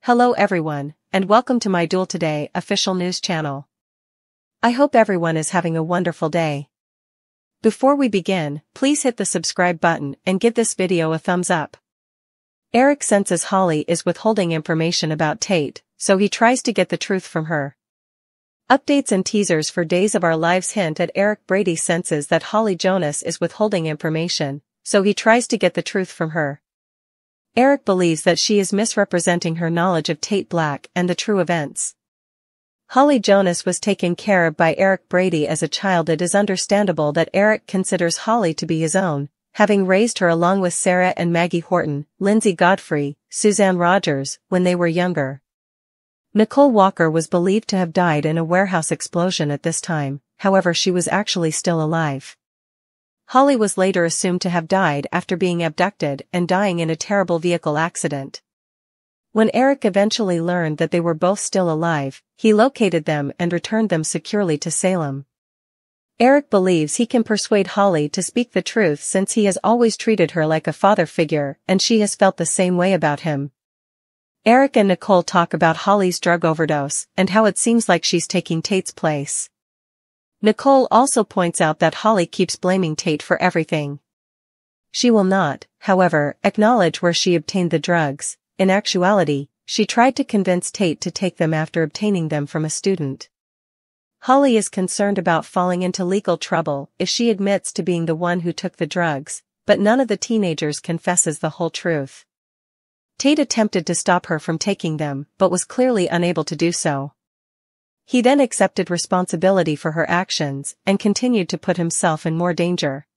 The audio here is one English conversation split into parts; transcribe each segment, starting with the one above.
Hello everyone, and welcome to my Duel Today official news channel. I hope everyone is having a wonderful day. Before we begin, please hit the subscribe button and give this video a thumbs up. Eric senses Holly is withholding information about Tate, so he tries to get the truth from her. Updates and teasers for Days of Our Lives hint at Eric Brady senses that Holly Jonas is withholding information, so he tries to get the truth from her. Eric believes that she is misrepresenting her knowledge of Tate Black and the true events. Holly Jonas was taken care of by Eric Brady as a child. It is understandable that Eric considers Holly to be his own, having raised her along with Sarah and Maggie Horton, Lindsay Godfrey, Suzanne Rogers, when they were younger. Nicole Walker was believed to have died in a warehouse explosion at this time, however she was actually still alive. Holly was later assumed to have died after being abducted and dying in a terrible vehicle accident. When Eric eventually learned that they were both still alive, he located them and returned them securely to Salem. Eric believes he can persuade Holly to speak the truth since he has always treated her like a father figure and she has felt the same way about him. Eric and Nicole talk about Holly's drug overdose and how it seems like she's taking Tate's place. Nicole also points out that Holly keeps blaming Tate for everything. She will not, however, acknowledge where she obtained the drugs. In actuality, she tried to convince Tate to take them after obtaining them from a student. Holly is concerned about falling into legal trouble if she admits to being the one who took the drugs, but none of the teenagers confesses the whole truth. Tate attempted to stop her from taking them but was clearly unable to do so. He then accepted responsibility for her actions and continued to put himself in more danger.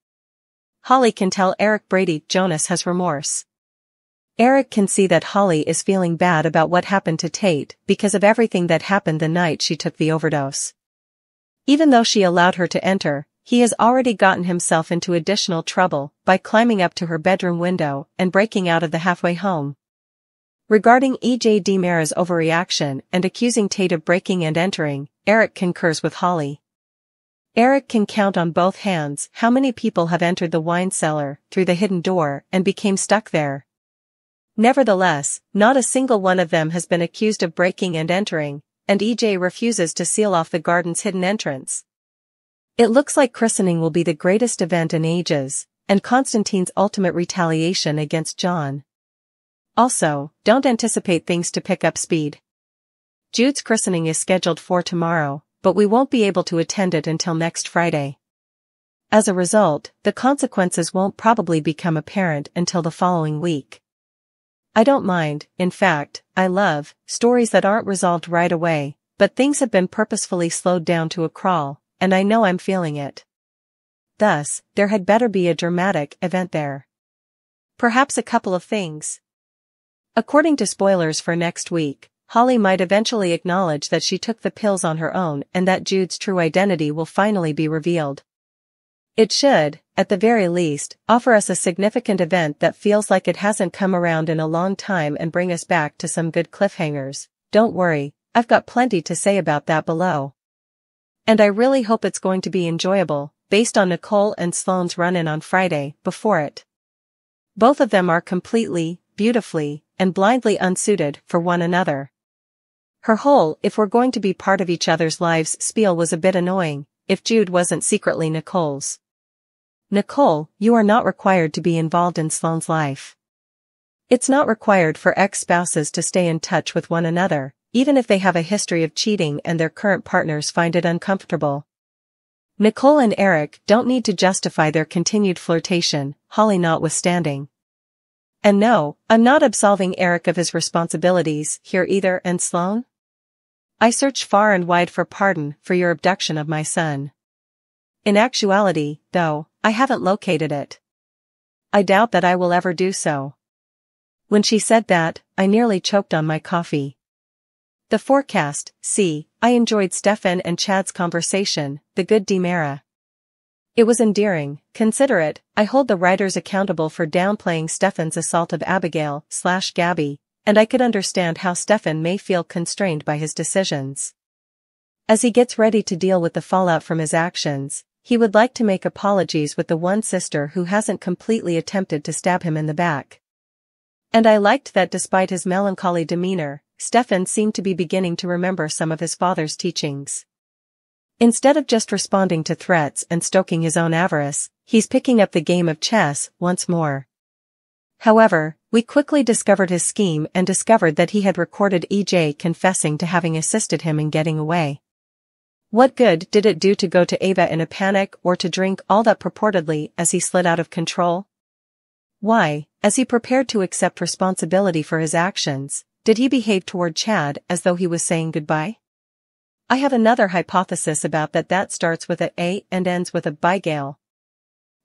Holly can tell Eric Brady Jonas has remorse. Eric can see that Holly is feeling bad about what happened to Tate because of everything that happened the night she took the overdose. Even though she allowed her to enter, he has already gotten himself into additional trouble by climbing up to her bedroom window and breaking out of the halfway home. Regarding EJ DiMera's overreaction and accusing Tate of breaking and entering, Eric concurs with Holly. Eric can count on both hands how many people have entered the wine cellar through the hidden door and became stuck there. Nevertheless, not a single one of them has been accused of breaking and entering, and EJ refuses to seal off the garden's hidden entrance. It looks like christening will be the greatest event in ages, and Constantine's ultimate retaliation against John. Also, don't anticipate things to pick up speed. Jude's christening is scheduled for tomorrow, but we won't be able to attend it until next Friday. As a result, the consequences won't probably become apparent until the following week. I don't mind, in fact, I love stories that aren't resolved right away, but things have been purposefully slowed down to a crawl, and I know I'm feeling it. Thus, there had better be a dramatic event there. Perhaps a couple of things. According to spoilers for next week, Holly might eventually acknowledge that she took the pills on her own and that Jude's true identity will finally be revealed. It should, at the very least, offer us a significant event that feels like it hasn't come around in a long time and bring us back to some good cliffhangers. Don't worry, I've got plenty to say about that below. And I really hope it's going to be enjoyable, based on Nicole and Sloane's run-in on Friday before it. Both of them are completely, beautifully, and blindly unsuited for one another. Her whole "if we're going to be part of each other's lives" spiel was a bit annoying, if Jude wasn't secretly Nicole's. Nicole, you are not required to be involved in Sloane's life. It's not required for ex-spouses to stay in touch with one another, even if they have a history of cheating and their current partners find it uncomfortable. Nicole and Eric don't need to justify their continued flirtation, Holly notwithstanding. And no, I'm not absolving Eric of his responsibilities here either. And Sloane? I searched far and wide for pardon for your abduction of my son. In actuality, though, I haven't located it. I doubt that I will ever do so. When she said that, I nearly choked on my coffee. The forecast. See, I enjoyed Stefan and Chad's conversation, the good DiMera. It was endearing, considerate. I hold the writers accountable for downplaying Stefan's assault of Abigail/Gabby, and I could understand how Stefan may feel constrained by his decisions. As he gets ready to deal with the fallout from his actions, he would like to make apologies with the one sister who hasn't completely attempted to stab him in the back. And I liked that despite his melancholy demeanor, Stefan seemed to be beginning to remember some of his father's teachings. Instead of just responding to threats and stoking his own avarice, he's picking up the game of chess once more. However, we quickly discovered his scheme and discovered that he had recorded EJ confessing to having assisted him in getting away. What good did it do to go to Ava in a panic or to drink all that purportedly as he slid out of control? Why, as he prepared to accept responsibility for his actions, did he behave toward Chad as though he was saying goodbye? I have another hypothesis about that starts with A and ends with a by Gale.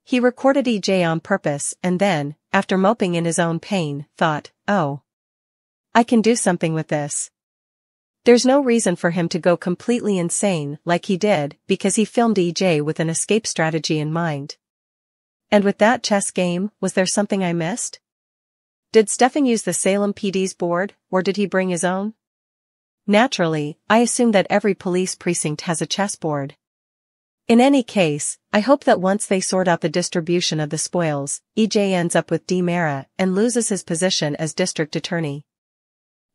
He recorded EJ on purpose and then, after moping in his own pain, thought, oh, I can do something with this. There's no reason for him to go completely insane like he did because he filmed EJ with an escape strategy in mind. And with that chess game, was there something I missed? Did Stefan use the Salem PD's board, or did he bring his own? Naturally, I assume that every police precinct has a chessboard. In any case, I hope that once they sort out the distribution of the spoils, EJ ends up with DiMera and loses his position as district attorney.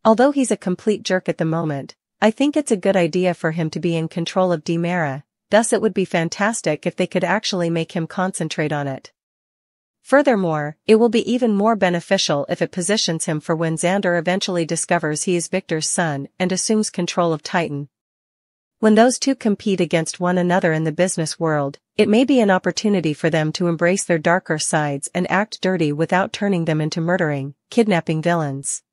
Although he's a complete jerk at the moment, I think it's a good idea for him to be in control of DiMera, thus it would be fantastic if they could actually make him concentrate on it. Furthermore, it will be even more beneficial if it positions him for when Xander eventually discovers he is Victor's son and assumes control of Titan. When those two compete against one another in the business world, it may be an opportunity for them to embrace their darker sides and act dirty without turning them into murdering, kidnapping villains.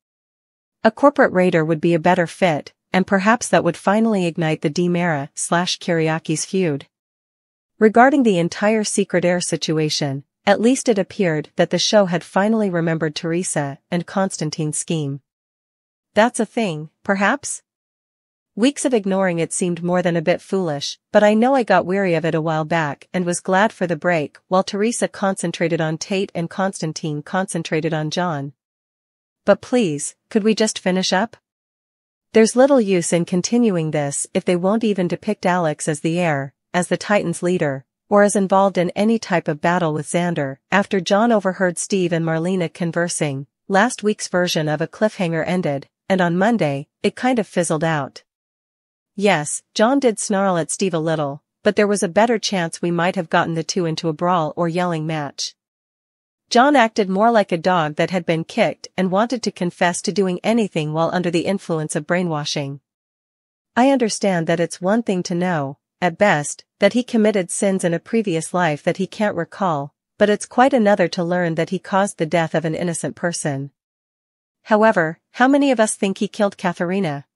A corporate raider would be a better fit, and perhaps that would finally ignite the DiMera/Kiriaki's feud. Regarding the entire Secret Air situation, at least it appeared that the show had finally remembered Teresa and Constantine's scheme. That's a thing, perhaps? Weeks of ignoring it seemed more than a bit foolish, but I know I got weary of it a while back and was glad for the break while Teresa concentrated on Tate and Constantine concentrated on John. But please, could we just finish up? There's little use in continuing this if they won't even depict Alex as the heir, as the Titans' leader, or as involved in any type of battle with Xander. After John overheard Steve and Marlena conversing, last week's version of a cliffhanger ended, and on Monday, it kind of fizzled out. Yes, John did snarl at Steve a little, but there was a better chance we might have gotten the two into a brawl or yelling match. John acted more like a dog that had been kicked and wanted to confess to doing anything while under the influence of brainwashing. I understand that it's one thing to know, at best, that he committed sins in a previous life that he can't recall, but it's quite another to learn that he caused the death of an innocent person. However, how many of us think he killed Katharina?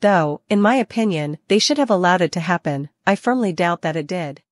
Though, in my opinion, they should have allowed it to happen. I firmly doubt that it did.